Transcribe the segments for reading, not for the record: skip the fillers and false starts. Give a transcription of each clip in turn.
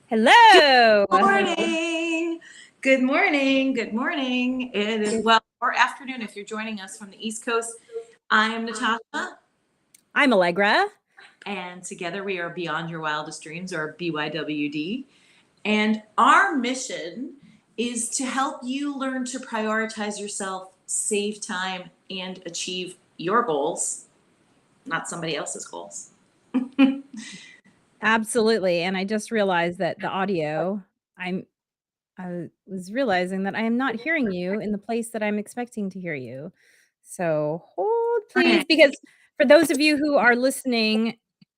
Hello. Good morning. Good morning. Good morning. It is or afternoon if you're joining us from the East Coast. I am Natasha. I'm Allegra. And together we are Beyond Your Wildest Dreams, or BYWD. And our mission is to help you learn to prioritize yourself, save time, and achieve your goals, not somebody else's goals. Absolutely. And I just realized that the audio, I was realizing that I am not hearing you in the place that I'm expecting to hear you. So hold please, because for those of you who are listening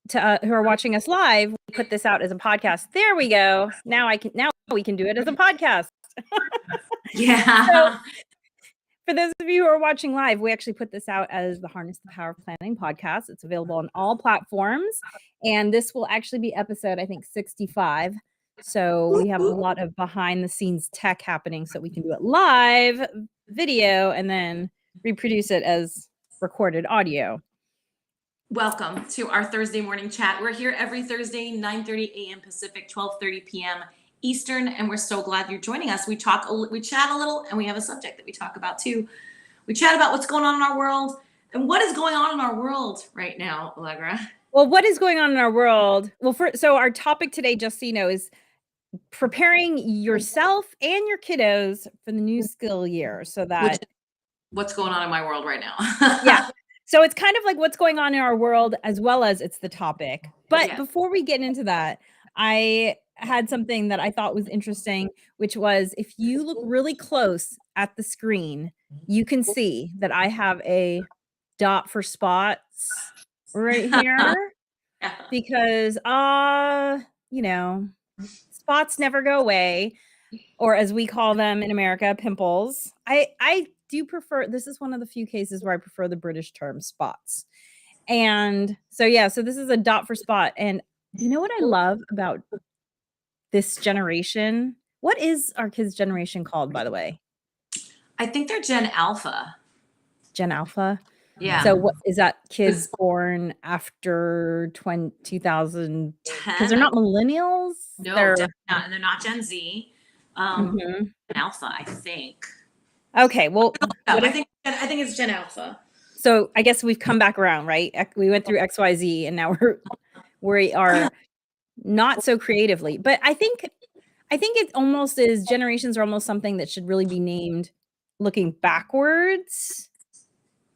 to who are watching us live, we put this out as a podcast. There we go. Now we can do it as a podcast. Yeah. So, for those of you who are watching live, we actually put this out as the Harness the Power of Planning podcast. It's available on all platforms. And this will actually be episode, I think, 65. So we have a lot of behind the scenes tech happening so we can do it live video and then reproduce it as recorded audio. Welcome to our Thursday morning chat. We're here every Thursday, 9:30 a.m. Pacific, 12:30 p.m. Eastern, and we're so glad you're joining us. We chat a little, and we have a subject that we talk about too. We chat about what's going on in our world, and what is going on in our world right now, Allegra. Well, what is going on in our world? Well, so our topic today, just so you know, is preparing yourself and your kiddos for the new school year. So that what's going on in my world right now. Yeah. So it's kind of like what's going on in our world as well as it's the topic. But before we get into that, I had something that I thought was interesting, which was if you look really close at the screen, you can see that I have a dot for spots right here because, spots never go away, or as we call them in America, pimples. I do prefer, this is one of the few cases where I prefer the British term spots. And so this is a dot for spot. And you know what I love about this generation? What is our kids' generation called, by the way? I think they're Gen Alpha. Gen Alpha? Yeah. So what is that, kids born after 2010? Because they're not millennials? No, they're not Gen Z. Gen Alpha, I think. Okay, well, I think it's Gen Alpha. So I guess we've come back around, right? We went through XYZ, and now we are not so creatively. But I think it almost is, generations are almost something that should really be named looking backwards,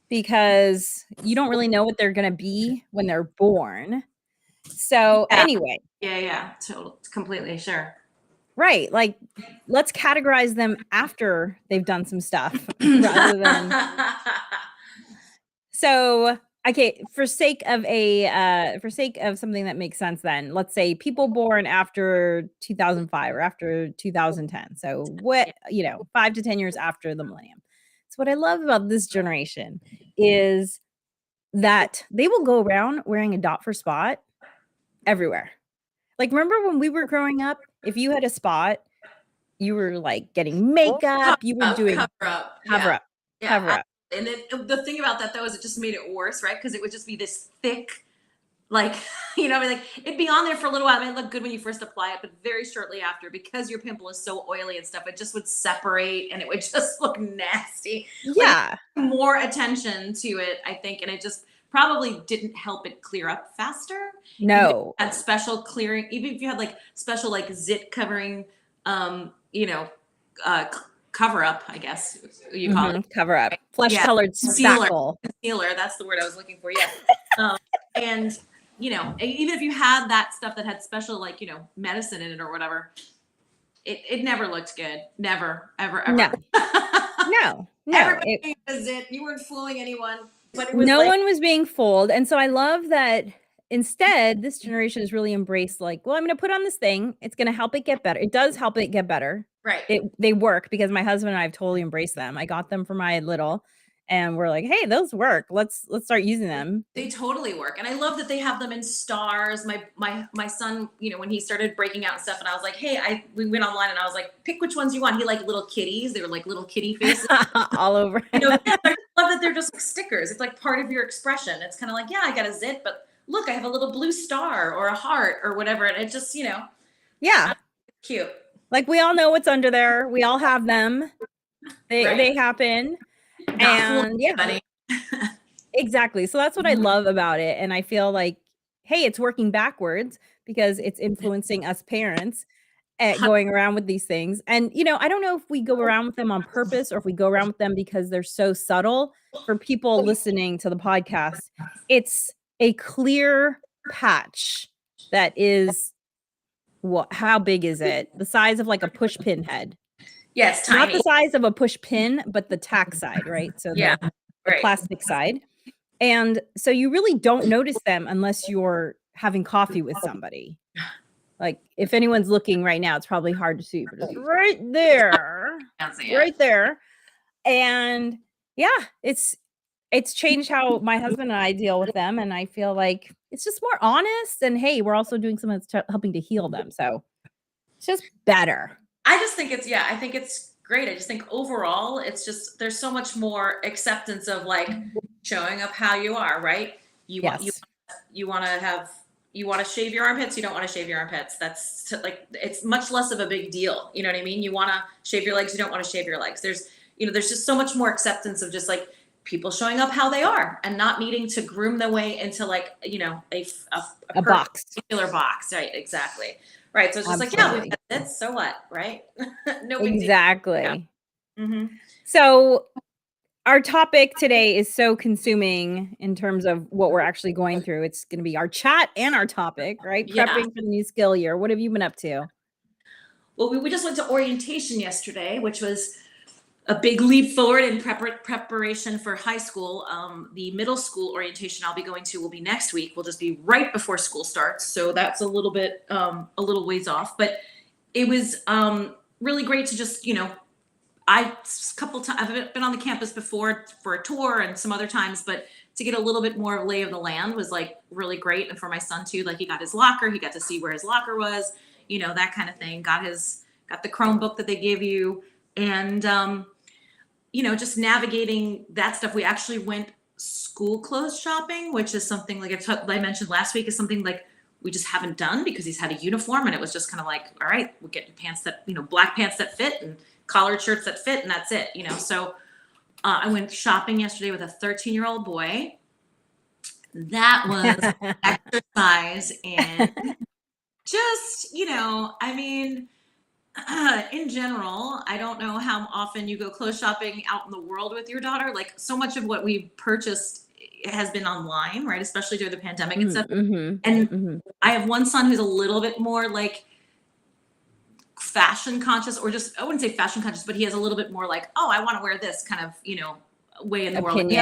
because you don't really know what they're going to be when they're born. So anyway. Yeah. Totally. Completely. Sure. Right. Like, let's categorize them after they've done some stuff rather than. So, okay, for sake of something that makes sense, then let's say people born after 2005 or after 2010. So 5 to 10 years after the millennium. So what I love about this generation is that they will go around wearing a dot for spot everywhere. Like, remember when we were growing up, if you had a spot, you were like getting makeup, you were doing cover up. And then the thing about that, though, is it just made it worse, right? Because it would just be this thick, it'd be on there for a little while. It might look good when you first apply it, but very shortly after, because your pimple is so oily and stuff, it just would separate and it would just look nasty. Yeah. More attention to it, I think, and it just probably didn't help it clear up faster. No. Had special clearing, even if you had special zit covering, cover up, I guess you call it. Cover up. Flesh colored spackle. Concealer, that's the word I was looking for. Yeah. And even if you had that stuff that had special medicine in it or whatever, it never looked good. Never, ever. No. Everybody was it. You weren't fooling anyone. But no one was being fooled. And so I love that instead, this generation has really embraced I'm going to put on this thing. It's going to help it get better. It does help it get better. Right. They work, because my husband and I have totally embraced them. I got them for my little, and we're like, hey, those work. Let's start using them. They totally work. And I love that they have them in stars. My son, when he started breaking out and stuff, and I was like, hey, we went online and I was like, pick which ones you want. He liked little kitties. They were like little kitty faces. All over. I love that they're just like stickers. It's like part of your expression. It's kind of like, yeah, I got a zit, but look, I have a little blue star or a heart or whatever. And it just, yeah, cute. Like we all know what's under there. We all have them. They happen. And yeah, exactly. So that's what I love about it. And I feel like, hey, it's working backwards because it's influencing us parents at going around with these things. And, I don't know if we go around with them on purpose or if we go around with them because they're so subtle. For people listening to the podcast, it's a clear patch that is how big is it? The size of like a push pin head. Yes, tiny. Not the size of a push pin, but the tack side, right? So the plastic side. And so you really don't notice them unless you're having coffee with somebody. Like if anyone's looking right now, it's probably hard to see, but it's right there. Right there. And yeah, it's changed how my husband and I deal with them. And I feel like it's just more honest. And hey, we're also doing something that's helping to heal them. So it's just better. I just think I think it's great. I just think overall, it's just, there's so much more acceptance of like showing up how you are, right? You want to shave your armpits. You don't want to shave your armpits. That's like, it's much less of a big deal. You know what I mean? You want to shave your legs. You don't want to shave your legs. There's just so much more acceptance of just like people showing up how they are and not needing to groom their way into like, a box, particular box. Right. Exactly. Right. So it's just like, we've got this. So what? Right. No big exactly. deal. Yeah. Mm-hmm. So our topic today is so consuming in terms of what we're actually going through. It's going to be our chat and our topic, right? Yeah. Prepping for the new skill year. What have you been up to? Well, we just went to orientation yesterday, which was a big leap forward in preparation for high school. The middle school orientation I'll be going to will be next week. We'll just be right before school starts. So that's a little ways off, but it was really great to just, I've been on the campus before for a tour and some other times, but to get a little bit more lay of the land was like really great. And for my son too, like he got his locker, he got to see where his locker was, that kind of thing, got the Chromebook that they give you. And, just navigating that stuff. We actually went school clothes shopping, which is something like I mentioned last week, is something like we just haven't done because he's had a uniform and it was just kind of like, all right, we'll get pants that, black pants that fit and collared shirts that fit and that's it, So I went shopping yesterday with a 13-year-old boy. That was exercise and just, in general, I don't know how often you go clothes shopping out in the world with your daughter. Like so much of what we purchased has been online, right? Especially during the pandemic and stuff. Mm-hmm. And mm-hmm. I have one son who's a little bit more like fashion conscious, or just, I wouldn't say fashion conscious, but he has a little bit more like, oh, I want to wear this kind of, way in the world. And the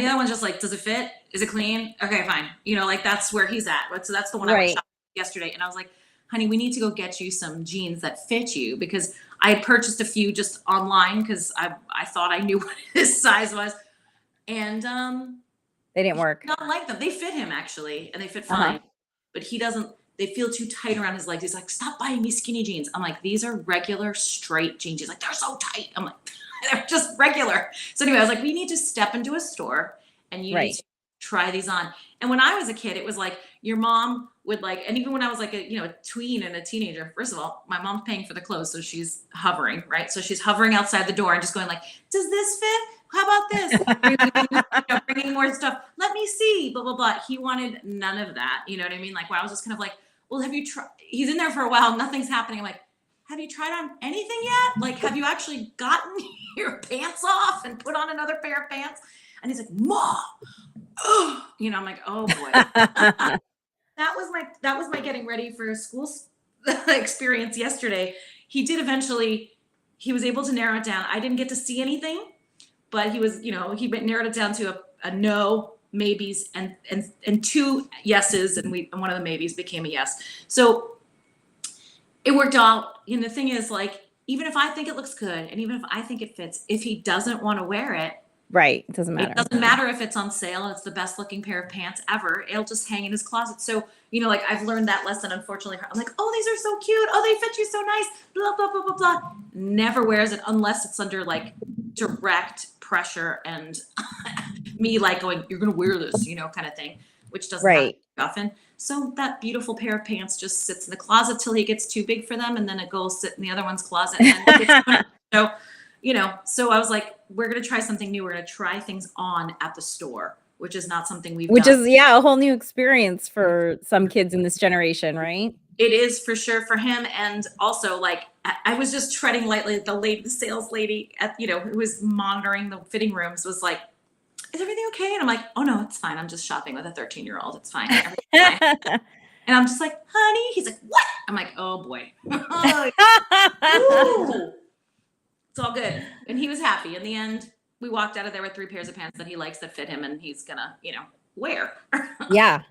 other one's just like, does it fit? Is it clean? Okay, fine. Like that's where he's at. So that's the one I went shopping yesterday. And I was like, honey, we need to go get you some jeans that fit you, because I had purchased a few just online because I thought I knew what his size was. And they didn't work. Not like them. They fit him actually, and they fit fine. But he doesn't, they feel too tight around his legs. He's like, stop buying me skinny jeans. I'm like, these are regular straight jeans. He's like, they're so tight. I'm like, they're just regular. So anyway, I was like, we need to step into a store and you need to try these on. And when I was a kid, it was like your mom would like, and even when I was like a tween and a teenager, first of all, my mom's paying for the clothes. So she's hovering, right? So she's hovering outside the door and just going like, does this fit? How about this? Bringing more stuff. Let me see, blah, blah, blah. He wanted none of that. You know what I mean? Like, well, I was just kind of like, well, have you tried? He's in there for a while. Nothing's happening. I'm like, have you tried on anything yet? Like, have you actually gotten your pants off and put on another pair of pants? And he's like, Mom, oh, I'm like, oh boy. That was my getting ready for school experience yesterday. He was able to narrow it down. I didn't get to see anything, but he was, he narrowed it down to a no, maybes, and two yeses, and one of the maybes became a yes. So it worked out. And the thing is, like, even if I think it looks good and even if I think it fits, if he doesn't want to wear it, Right. It doesn't It matter. doesn't matter if it's on sale. It's the best looking pair of pants ever. It'll just hang in his closet. So, like I've learned that lesson, unfortunately. I'm like, oh, these are so cute. Oh, they fit you so nice. Blah, blah, blah, blah, blah. Never wears it unless it's under like direct pressure and me like going, you're going to wear this, kind of thing, which doesn't happen often. So that beautiful pair of pants just sits in the closet till he gets too big for them. And then it goes sit in the other one's closet. And so, so I was like, we're going to try something new. We're going to try things on at the store, which is not something we've done. Which is, a whole new experience for some kids in this generation, right? It is for sure for him. And also like, I was just treading lightly. The sales lady who was monitoring the fitting rooms was like, is everything okay? And I'm like, oh no, it's fine. I'm just shopping with a 13-year-old. It's fine. Fine. And I'm just like, honey, he's like, what? I'm like, oh boy. It's all good. And he was happy. In the end, we walked out of there with 3 pairs of pants that he likes that fit him and he's gonna, wear. Yeah.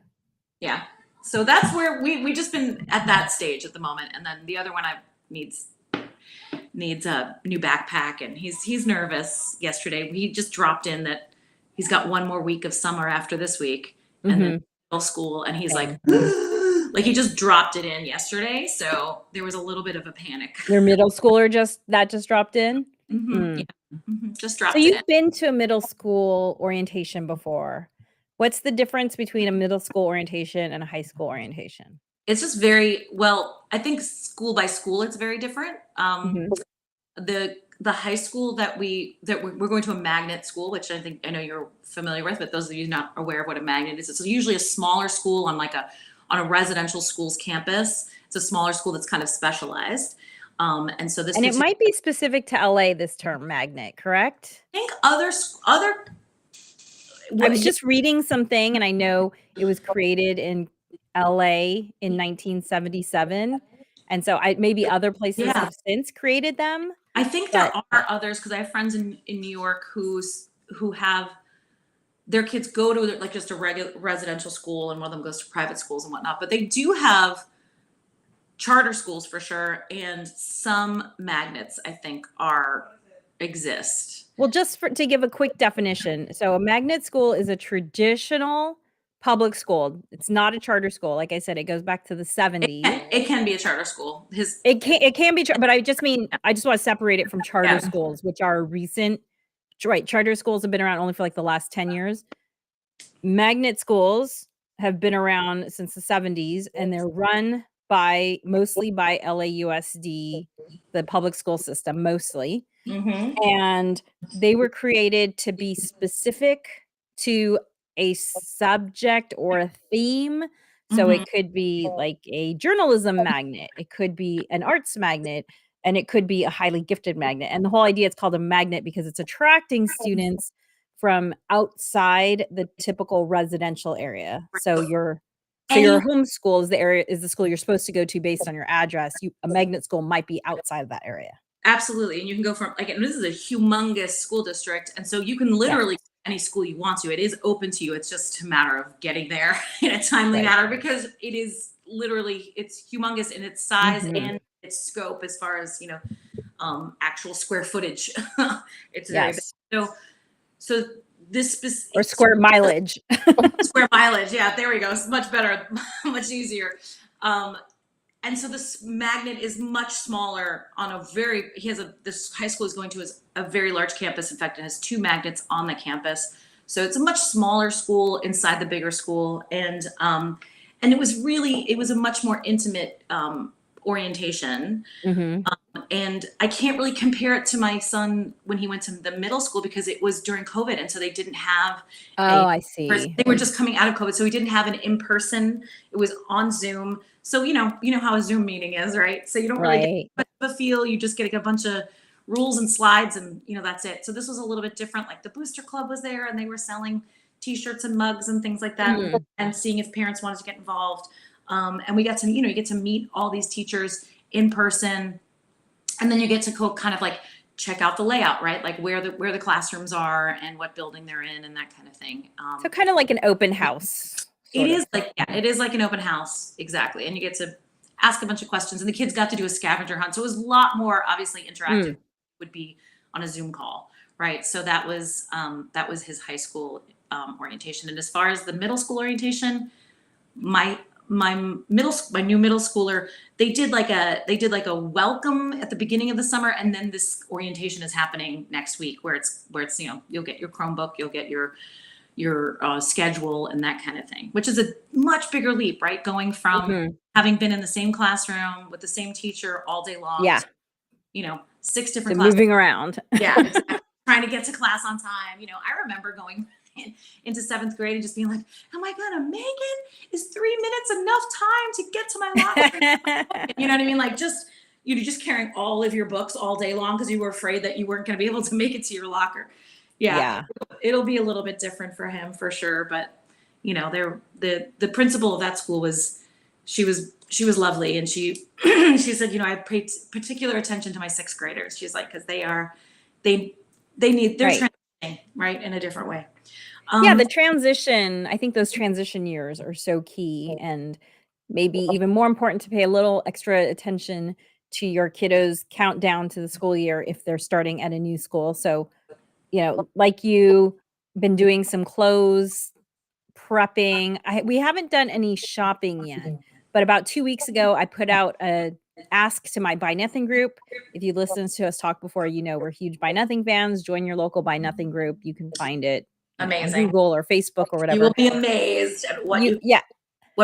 Yeah. So that's where we just been at that stage at the moment. And then the other one needs a new backpack and he's nervous. Yesterday he just dropped in that he's got 1 more week of summer after this week and then middle school and he's like like he just dropped it in yesterday. So there was a little bit of a panic. Your middle schooler just dropped in? Yeah. Just dropped so it you've in. been to a middle school orientation before. What's the difference between a middle school orientation and a high school orientation? It's just I think school by school, it's very different. The high school that we're going to a magnet school, which I know you're familiar with, but those of you not aware of what a magnet is, it's usually a smaller school on a residential school's campus. It's a smaller school that's kind of specialized. And so it might be specific to LA, this term magnet, correct? I think other I was just reading something and I know it was created in LA in 1977. And so maybe other places have since created them. I think there are others because I have friends in New York who have their kids go to like just a regular residential school and one of them goes to private schools and whatnot. But they do have charter schools for sure. And some magnets, I think, exist. Well, just to give a quick definition. So a magnet school is a traditional public school. It's not a charter school. Like I said, it goes back to the 70s. It can be a charter school. It can be, but I just want to separate it from charter schools, which are recent. Right. Charter schools have been around only for like the last 10 years. Magnet schools have been around since the 70s and they're run mostly by LAUSD, the public school system, mostly. And they were created to be specific to a subject or a theme. So it could be like a journalism magnet, it could be an arts magnet, and it could be a highly gifted magnet. And the whole idea, it's called a magnet because it's attracting students from outside the typical residential area. So your home school is the school you're supposed to go to based on your address. A magnet school might be outside of that area. Absolutely. And you can go from, again, this is a humongous school district. And so you can literally any school you want to. It is open to you. It's just a matter of getting there in a timely manner because it is literally, it's humongous in its size and its scope as far as, actual square footage. It's very big. So this or square mileage. Square mileage. Yeah, there we go. It's much better, much easier. And so this magnet is much smaller this high school is going to a very large campus. In fact, it has 2 magnets on the campus. So it's a much smaller school inside the bigger school. And it was a much more intimate orientation. And I can't really compare it to my son when he went to the middle school because it was during COVID. And so they didn't have, I see. They were just coming out of COVID. So we didn't have an in-person, it was on Zoom. So, you know how a Zoom meeting is, right? So you don't really get a feel. You just get a bunch of rules and slides and, that's it. So this was a little bit different. Like the Booster Club was there and they were selling T-shirts and mugs and things like that and seeing if parents wanted to get involved. And we got to, you get to meet all these teachers in person. And then you get to go kind of like check out the layout, right? Like where the classrooms are and what building they're in and that kind of thing. So kind of like an open house. It is like an open house. Exactly. And you get to ask a bunch of questions and the kids got to do a scavenger hunt. So it was a lot more obviously interactive would be on a Zoom call, right? So that was his high school orientation. And as far as the middle school orientation, my new middle schooler, they did like a welcome at the beginning of the summer, and then this orientation is happening next week where it's you'll get your Chromebook, you'll get your schedule and that kind of thing, which is a much bigger leap, right? Going from having been in the same classroom with the same teacher all day long, Yeah. 6 So different classes. moving around. Yeah, exactly. Trying to get to class on time. I remember going into 7th grade and just being like, am I gonna make it? Is 3 minutes enough time to get to my locker? You know what I mean? Like you're just carrying all of your books all day long because you were afraid that you weren't gonna be able to make it to your locker. Yeah. It'll be a little bit different for him for sure. But the principal of that school she was lovely, and she she said, I paid particular attention to my 6th graders. She's like, because they need their transitioning, right, in a different way. The transition, I think those transition years are so key, and maybe even more important to pay a little extra attention to your kiddos' countdown to the school year if they're starting at a new school. So, like you been doing some clothes prepping. We haven't done any shopping yet, but about 2 weeks ago, I put out a ask to my Buy Nothing group. If you listened to us talk before, we're huge Buy Nothing fans. Join your local Buy Nothing group. You can find it on Google or Facebook or whatever. You will be amazed at what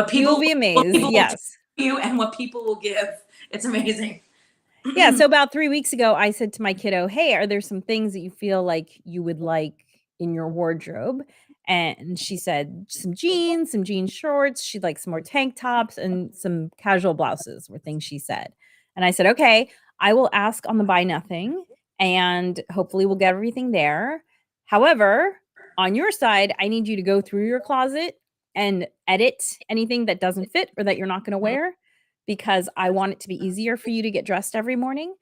people you will be amazed. Yes. You and what people will give. It's amazing. Yeah. So about 3 weeks ago, I said to my kiddo, hey, are there some things that you feel like you would like in your wardrobe? And she said some jeans, some jean shorts. She'd like some more tank tops and some casual blouses were things she said. And I said, okay, I will ask on the Buy Nothing and hopefully we'll get everything there. However, on your side, I need you to go through your closet and edit anything that doesn't fit or that you're not going to wear, because I want it to be easier for you to get dressed every morning.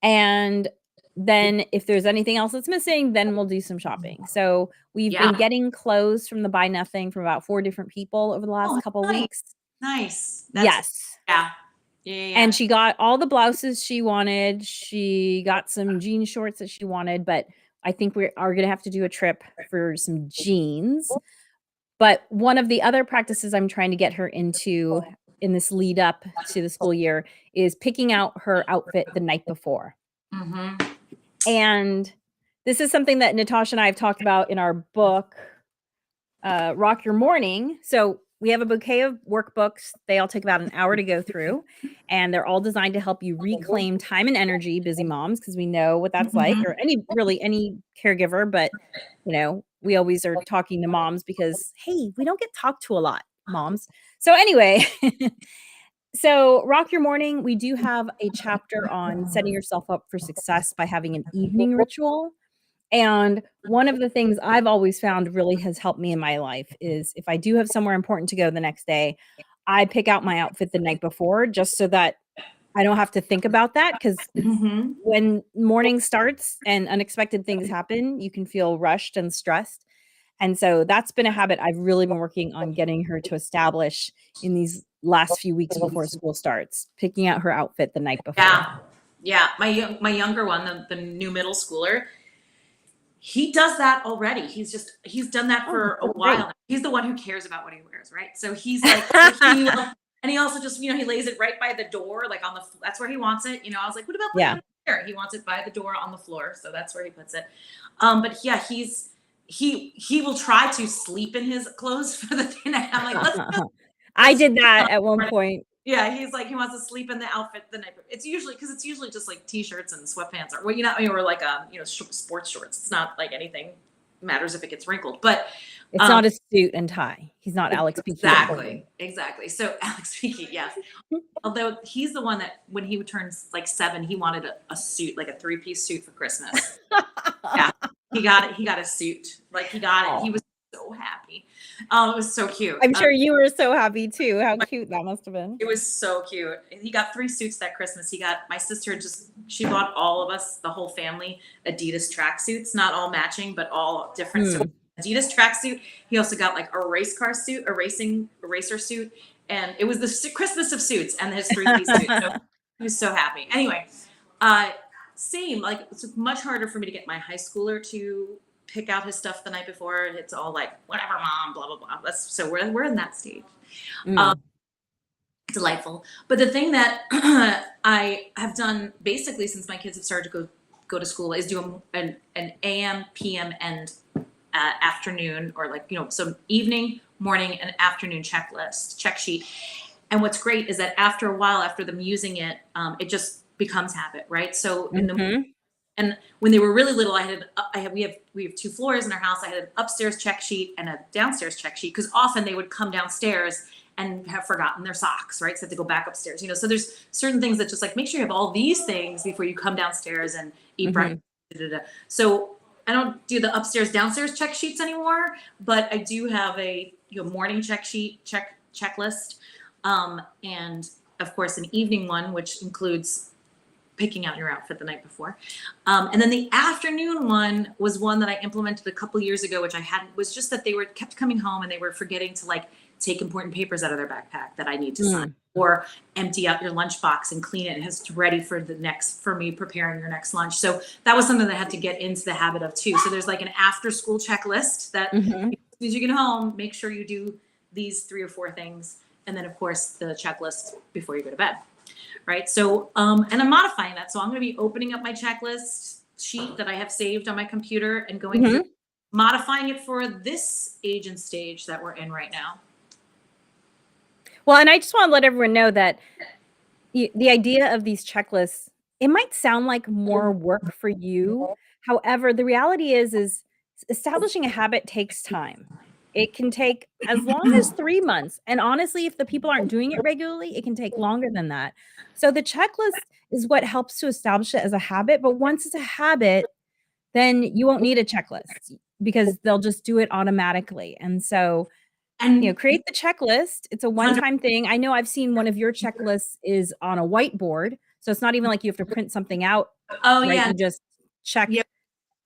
And then if there's anything else that's missing, then we'll do some shopping. So we've been getting clothes from the Buy Nothing from about 4 different people over the last couple weeks. Nice. Yes. Yeah. And she got all the blouses she wanted. She got some jean shorts that she wanted, but I think we are going to have to do a trip for some jeans. But one of the other practices I'm trying to get her into in this lead up to the school year is picking out her outfit the night before. And this is something that Natasha and I have talked about in our book, Rock Your Morning. So we have a bouquet of workbooks. They all take about an hour to go through, and they're all designed to help you reclaim time and energy, busy moms, because we know what that's like, or any caregiver. But, we always are talking to moms because, hey, we don't get talked to a lot, moms. So anyway, so Rock Your Morning, we do have a chapter on setting yourself up for success by having an evening ritual. And one of the things I've always found really has helped me in my life is if I do have somewhere important to go the next day, I pick out my outfit the night before just so that I don't have to think about that. Because when morning starts and unexpected things happen, you can feel rushed and stressed. And so that's been a habit I've really been working on getting her to establish in these last few weeks before school starts, picking out her outfit the night before. Yeah. My younger one, the new middle schooler, he does that already. He's done that for a while. Great. He's the one who cares about what he wears, right? So he's like, and he also just, he lays it right by the door, like that's where he wants it. I was like, what about putting it here? He wants it by the door on the floor. So that's where he puts it. But yeah, he will try to sleep in his clothes for the night. I'm like, let's I did that at one point. Yeah, he's like, he wants to sleep in the outfit the night. It's usually just like t-shirts and sweatpants, or like sports shorts. It's not like anything matters if it gets wrinkled, but it's not a suit and tie. He's not Alex Peaky. Exactly. So Alex Peaky, yes. Although he's the one that when he turns like 7, he wanted a suit, like a 3-piece suit for Christmas. Yeah, he got it. He got a suit. Like he got it. He was so happy. It was so cute. I'm sure you were so happy too. How cute that must have been. It was so cute. He got 3 suits that Christmas. He got my sister she bought all of us, the whole family, Adidas tracksuits, not all matching, but all different. So Adidas tracksuit. He also got like a eraser suit, and it was the Christmas of suits and his 3-piece suit. So he was so happy. Anyway, same. Like it's much harder for me to get my high schooler to pick out his stuff the night before. It's all like, whatever, mom, blah blah blah. That's so we're in that stage. Um, Mm. delightful. But the thing that I have done basically since my kids have started to go to school is do an AM, PM, and afternoon, or like, so evening, morning, and afternoon check sheet. And what's great is that after a while, after them using it, it just becomes habit, right? So Mhm. and when they were really little, we have 2 floors in our house. I had an upstairs check sheet and a downstairs check sheet, because often they would come downstairs and have forgotten their socks, right? So they have to go back upstairs. So there's certain things that just like make sure you have all these things before you come downstairs and eat breakfast. Mhm. So I don't do the upstairs downstairs check sheets anymore, but I do have a morning check sheet checklist, and of course an evening one, which includes picking out your outfit the night before. And then the afternoon one was one that I implemented a couple years ago, which I hadn't, was just that they kept coming home and they were forgetting to like take important papers out of their backpack that I need to sign, or empty out your lunchbox and clean it and it's ready for me preparing your next lunch. So that was something that I had to get into the habit of too. So there's like an after school checklist that as soon as you get home, make sure you do these 3 or 4 things. And then of course the checklist before you go to bed. Right. So, and I'm modifying that. So I'm going to be opening up my checklist sheet that I have saved on my computer and going through, modifying it for this age and stage that we're in right now. Well, and I just want to let everyone know that the idea of these checklists, it might sound like more work for you. However, the reality is establishing a habit takes time. It can take as long as 3 months. And honestly, if the people aren't doing it regularly, it can take longer than that. So the checklist is what helps to establish it as a habit. But once it's a habit, then you won't need a checklist because they'll just do it automatically. And so, And create the checklist. It's a one-time thing. I know I've seen one of your checklists is on a whiteboard. So it's not even like you have to print something out, oh right? yeah, You just check we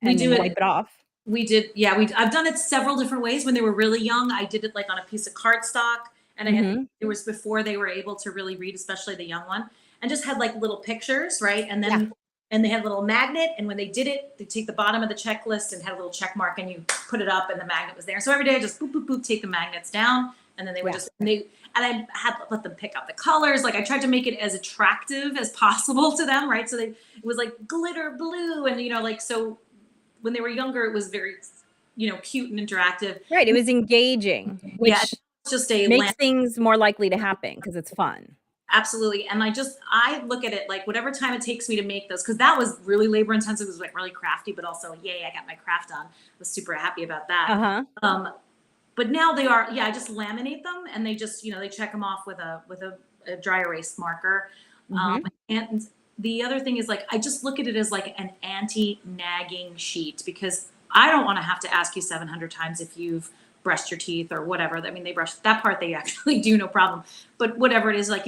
and do then it. wipe it off. We did, yeah. I've done it several different ways. When they were really young, I did it like on a piece of cardstock, and it was before they were able to really read, especially the young one, and just had like little pictures, right? And then and they had a little magnet, and when they did it, they take the bottom of the checklist and had a little check mark, and you put it up, and the magnet was there. So every day I just boop boop boop take the magnets down, and then they would I had let them pick out the colors. Like I tried to make it as attractive as possible to them, right? So it was like glitter blue, and like so. When they were younger, it was very, cute and interactive. Right. It was engaging, which just makes things more likely to happen because it's fun. Absolutely. And I look at it like whatever time it takes me to make those, because that was really labor intensive. It was like really crafty, but also, yay, I got my craft done. I was super happy about that. But now they are, I just laminate them, and they just, they check them off with a dry erase marker. And the other thing is like, I just look at it as like an anti-nagging sheet, because I don't want to have to ask you 700 times if you've brushed your teeth or whatever. I mean, they brush that part, they actually do, no problem. But whatever it is, like,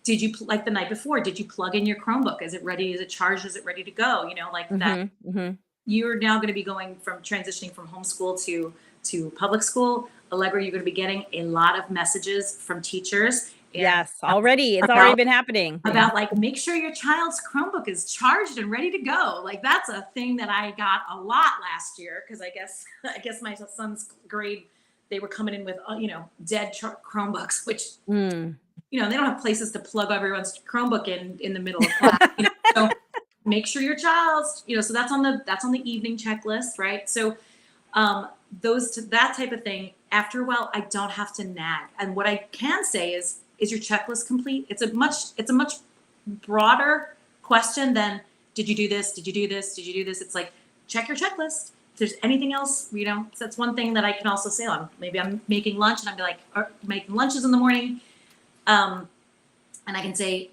did you, like the night before, did you plug in your Chromebook? Is it ready? Is it charged? Is it ready to go? Like that. You're now going to be transitioning from homeschool to public school. Allegra, you're going to be getting a lot of messages from teachers. Yes, already. It's already been happening. About like, make sure your child's Chromebook is charged and ready to go. Like that's a thing that I got a lot last year, because I guess my son's grade, they were coming in with dead Chromebooks, which they don't have places to plug everyone's Chromebook in the middle of class. So make sure your child's so that's on the evening checklist, right? So that type of thing. After a while, I don't have to nag. And what I can say is your checklist complete? It's a much broader question than did you do this? Did you do this? Did you do this? It's like, check your checklist. If there's anything else, so that's one thing that I can also say on. Maybe I'm making lunch and I'd be like, or making lunches in the morning. And I can say,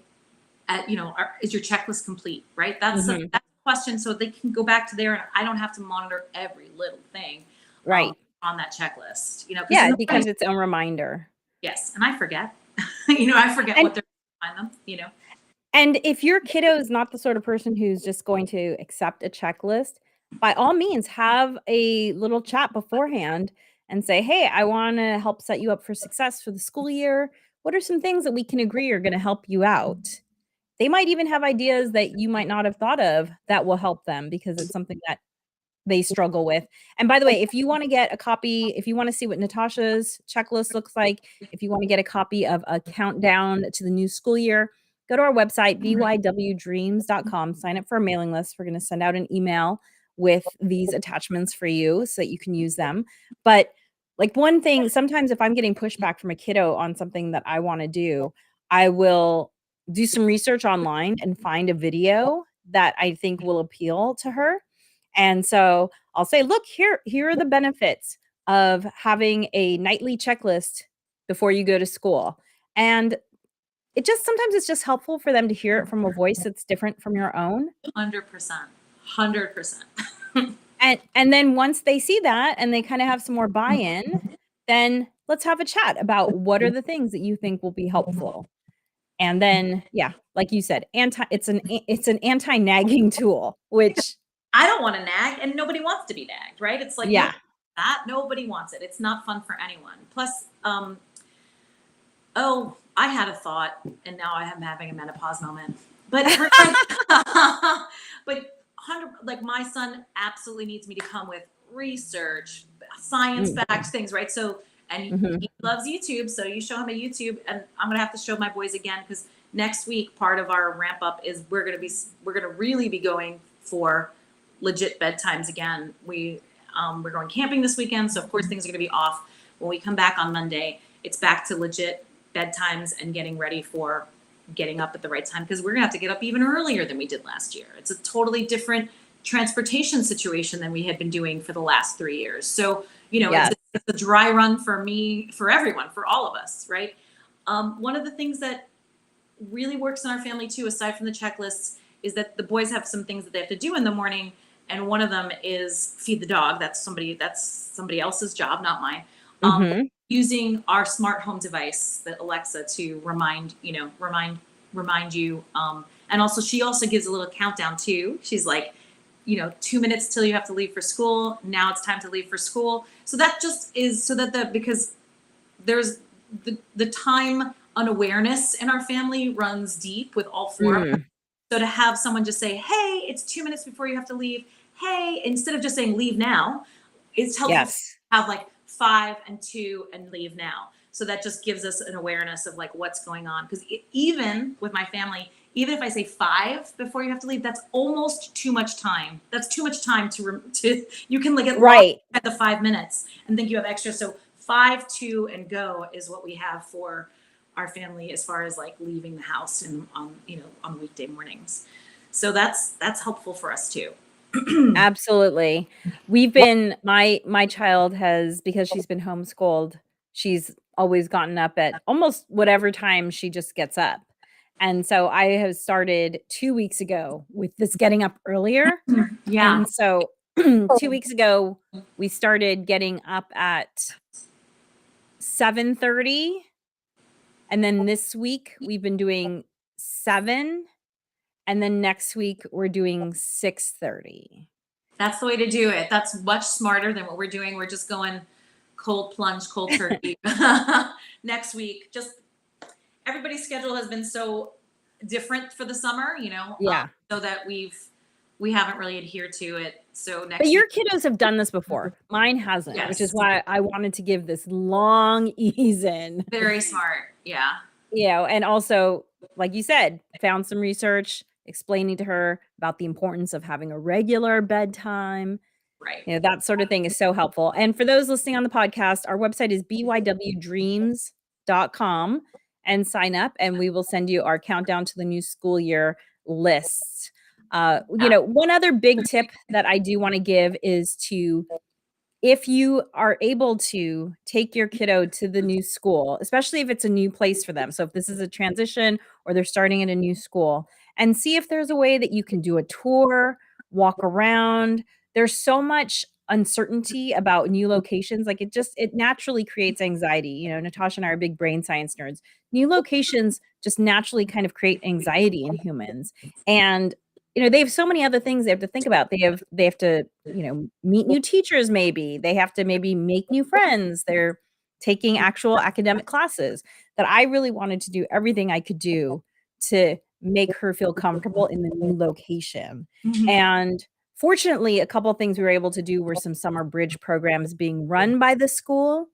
is your checklist complete? Right? That's that's a question. So they can go back to there, and I don't have to monitor every little thing right on that checklist. It becomes its own reminder. Yes. And I forget. I forget what they're find them, And if your kiddo is not the sort of person who's just going to accept a checklist, by all means, have a little chat beforehand and say, hey, I want to help set you up for success for the school year. What are some things that we can agree are going to help you out? they might even have ideas that you might not have thought of that will help them because it's something that they struggle with. And by the way, if you want to get a copy, if you want to see what Natasha's checklist looks like, if you want to get a copy of a countdown to the new school year, go to our website, bywdreams.com, sign up for a mailing list. We're going to send out an email with these attachments for you so that you can use them. But like one thing, sometimes if I'm getting pushback from a kiddo on something that I want to do, I will do some research online and find a video that I think will appeal to her. And so I'll say, look, here are the benefits of having a nightly checklist before you go to school. And it just sometimes it's just helpful for them to hear it from a voice that's different from your own. 100%. 100%. And then once they see that and they kind of have some more buy-in, then let's have a chat about what are the things that you think will be helpful. And then, yeah, like you said, it's an anti-nagging tool, which I don't want to nag, and nobody wants to be nagged, right? It's like, yeah, that nobody wants it. It's not fun for anyone. Plus, oh, I had a thought, and now I am having a menopause moment. But but like my son absolutely needs me to come with research, science facts, things, right? So, and he loves YouTube, so you show him a YouTube, and I'm gonna have to show my boys again because next week part of our ramp up is we're gonna really be going for legit bedtimes again. We're going camping this weekend, so of course things are gonna be off. When we come back on Monday, it's back to legit bedtimes and getting ready for getting up at the right time because we're gonna have to get up even earlier than we did last year. It's a totally different transportation situation than we had been doing for the last 3 years. So, yes. it's a dry run for me, for everyone, for all of us, right? One of the things that really works in our family too, aside from the checklists, is that the boys have some things that they have to do in the morning, and one of them is feed the dog. That's somebody else's job, not mine. Using our smart home device, that Alexa, to remind you. And also, she also gives a little countdown too. She's like, 2 minutes till you have to leave for school. Now it's time to leave for school. So that just is so that because there's the time unawareness in our family runs deep with all four of us. So to have someone just say, hey, it's 2 minutes before you have to leave. Hey, instead of just saying leave now, it's helpful to have like 5 and 2 and leave now. So that just gives us an awareness of like what's going on. Because even with my family, even if I say 5 before you have to leave, that's almost too much time. That's too much time to you can like get right at the 5 minutes and think you have extra. So 5, 2, and go is what we have for our family as far as like leaving the house and on weekday mornings. So that's helpful for us too. Absolutely. We've been my child has, because she's been homeschooled, she's always gotten up at almost whatever time she just gets up. And so I have started 2 weeks ago with this getting up earlier. Yeah. And so 2 weeks ago we started getting up at 7:30. And then this week we've been doing 7, and then next week we're doing 6:30. That's the way to do it. That's much smarter than what we're doing. We're just going cold plunge, cold turkey. Next week, just everybody's schedule has been so different for the summer, so that we haven't really adhered to it. So next But your week, kiddos have done this before. Mine hasn't, which is Yes. why I wanted to give this long ease in. Very smart. Yeah. And also, like you said, found some research explaining to her about the importance of having a regular bedtime. Right. That sort of thing is so helpful. And for those listening on the podcast, our website is bywdreams.com, and sign up, and we will send you our countdown to the new school year lists. One other big tip that I do want to give is to, if you are able to take your kiddo to the new school, especially if it's a new place for them. So if this is a transition or they're starting at a new school, and see if there's a way that you can do a tour, walk around. There's so much uncertainty about new locations. Like it naturally creates anxiety. Natasha and I are big brain science nerds. New locations just naturally kind of create anxiety in humans. And they have so many other things they have to think about. They have to, meet new teachers maybe. They have to maybe make new friends. They're taking actual academic classes. That I really wanted to do everything I could do to make her feel comfortable in the new location. Mhm. And fortunately, a couple of things we were able to do were some summer bridge programs being run by the school.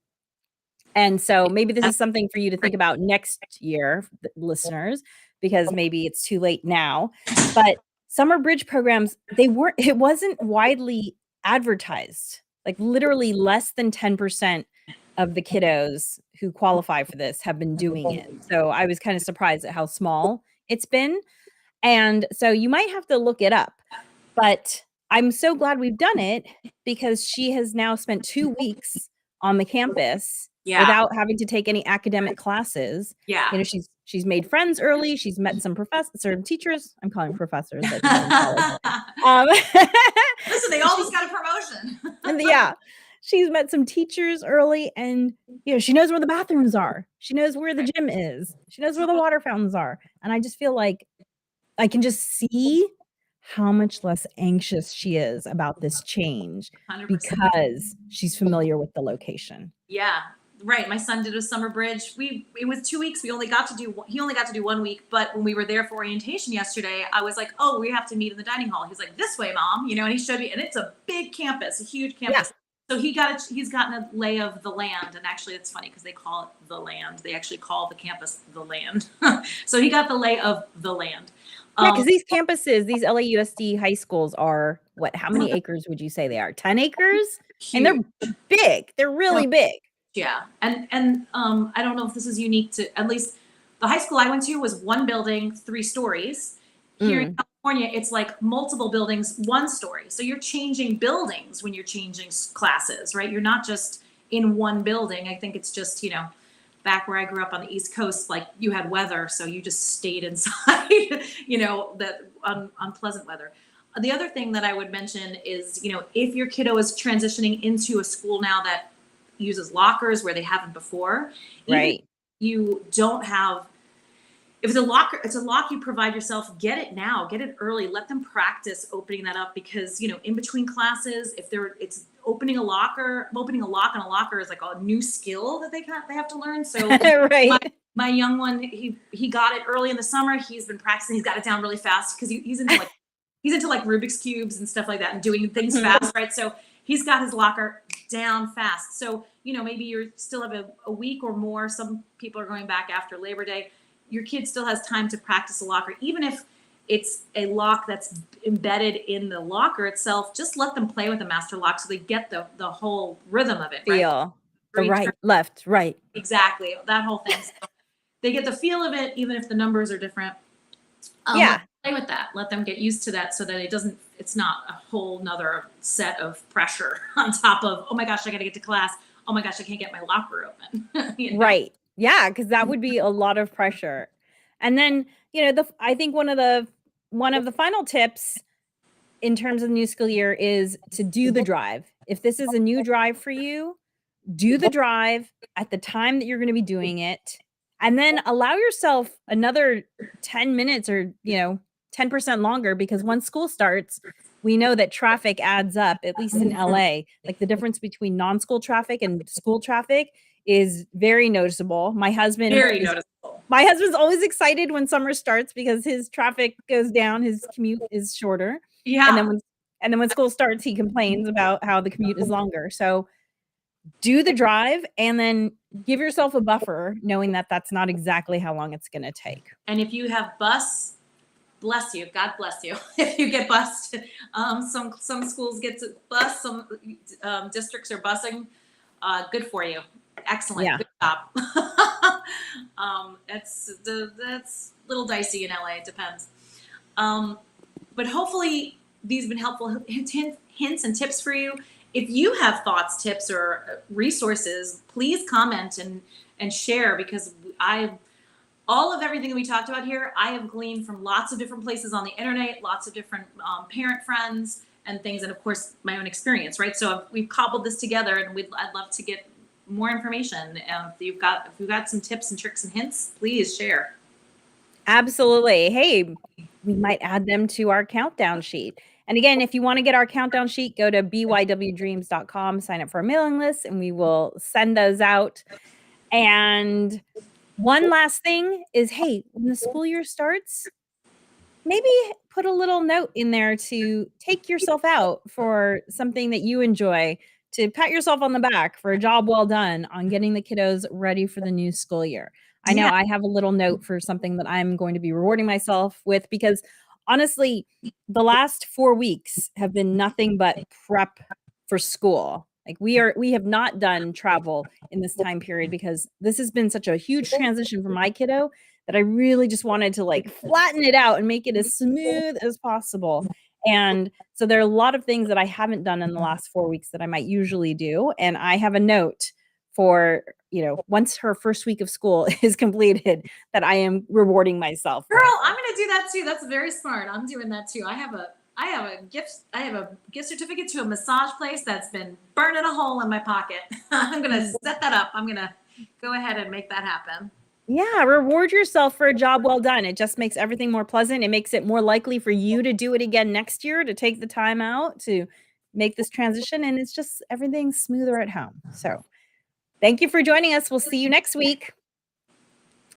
And so maybe this is something for you to think about next year, listeners, because maybe it's too late now. But summer bridge programs, it wasn't widely advertised. Like literally less than 10% of the kiddos who qualify for this have been doing it. So I was kind of surprised at how small it's been. And so you might have to look it up. But I'm so glad we've done it because she has now spent 2 weeks on the campus Yeah. without having to take any academic classes. Yeah. You know, she's made friends early. She's met some professors or teachers. I'm calling professors. I think I'm in college. Listen, they almost got a promotion. And yeah, she's met some teachers early, and she knows where the bathrooms are. She knows where the gym is. She knows where the water fountains are. And I just feel like I can just see how much less anxious she is about this change 100%. because she's familiar with the location. Yeah, right. My son did a summer bridge. It was 2 weeks. He only got to do 1 week. But when we were there for orientation yesterday, I was like, oh, we have to meet in the dining hall. He's like, this way, Mom. And he showed me, and it's a big campus, a huge campus. Yeah. So he's gotten a lay of the land. And actually, it's funny because they call it the land. They actually call the campus the land. So he got the lay of the land. Yeah, because these campuses, these LAUSD high schools are how many acres would you say they are? 10 acres? Huge. And they're big. They're really big. Yeah. And I don't know if this is unique to, at least the high school I went to was one building, 3 stories. Here in California, it's like multiple buildings, 1 story. So you're changing buildings when you're changing classes, right? You're not just in one building. I think it's just, back where I grew up on the East Coast, like you had weather, so you just stayed inside, that unpleasant weather. The other thing that I would mention is, if your kiddo is transitioning into a school now that uses lockers where they haven't before, right? You don't have. If it's a lock you provide yourself, get it now, get it early, let them practice opening that up because, in between classes, it's opening a lock on a locker is like a new skill that they have to learn. So right. My young one, he got it early in the summer. He's been practicing. He's got it down really fast because he's into like Rubik's cubes and stuff like that and doing things fast, right? So he's got his locker down fast. So, maybe you still have a week or more. Some people are going back after Labor Day. Your kid still has time to practice a locker, even if it's a lock that's embedded in the locker itself. Just let them play with the master lock so they get the whole rhythm of it. Feel the right, left, right. Exactly, that whole thing. So they get the feel of it, even if the numbers are different. Play with that. Let them get used to that so that it's not a whole nother set of pressure on top of, oh my gosh, I got to get to class. Oh my gosh, I can't get my locker open. Right. Yeah, because that would be a lot of pressure. And then, I think one of the final tips in terms of the new school year is to do the drive. If this is a new drive for you, do the drive at the time that you're going to be doing it. And then allow yourself another 10 minutes or, 10% longer, because once school starts, we know that traffic adds up, at least in LA. Like the difference between non-school traffic and school traffic is very noticeable. My husband's always excited when summer starts because his traffic goes down, his commute is shorter. Yeah. And then when school starts, he complains about how the commute is longer. So do the drive and then give yourself a buffer, knowing that that's not exactly how long it's going to take. And if you have bus, bless you, God bless you. If you get bused, some schools get to bus, some districts are busing. Good for you. Excellent. Yeah. Good job. That's a little dicey in LA. It depends. But hopefully these have been helpful hints and tips for you. If you have thoughts, tips, or resources, please comment and share, because all of everything that we talked about here, I have gleaned from lots of different places on the internet, lots of different parent friends and things, and of course my own experience, right? So we've cobbled this together, and I'd love to get more information. If you've got some tips and tricks and hints, please share. Absolutely. Hey, we might add them to our countdown sheet. And again, if you want to get our countdown sheet, go to bywdreams.com, sign up for our mailing list, and we will send those out. And one last thing is, hey, when the school year starts, maybe put a little note in there to take yourself out for something that you enjoy, to pat yourself on the back for a job well done on getting the kiddos ready for the new school year. I know Yeah. I have a little note for something that I'm going to be rewarding myself with, because honestly, the last 4 weeks have been nothing but prep for school. Like we have not done travel in this time period because this has been such a huge transition for my kiddo that I really just wanted to like flatten it out and make it as smooth as possible. And so there are a lot of things that I haven't done in the last 4 weeks that I might usually do. And I have a note for, once her first week of school is completed, that I am rewarding myself Girl, with. I'm gonna do that too. That's very smart. I'm doing that too. I have a gift certificate to a massage place that's been burning a hole in my pocket. I'm gonna set that up. I'm gonna go ahead and make that happen. Yeah, reward yourself for a job well done. It just makes everything more pleasant. It makes it more likely for you to do it again next year, to take the time out to make this transition, and it's just everything's smoother at home. So, thank you for joining us. We'll see you next week.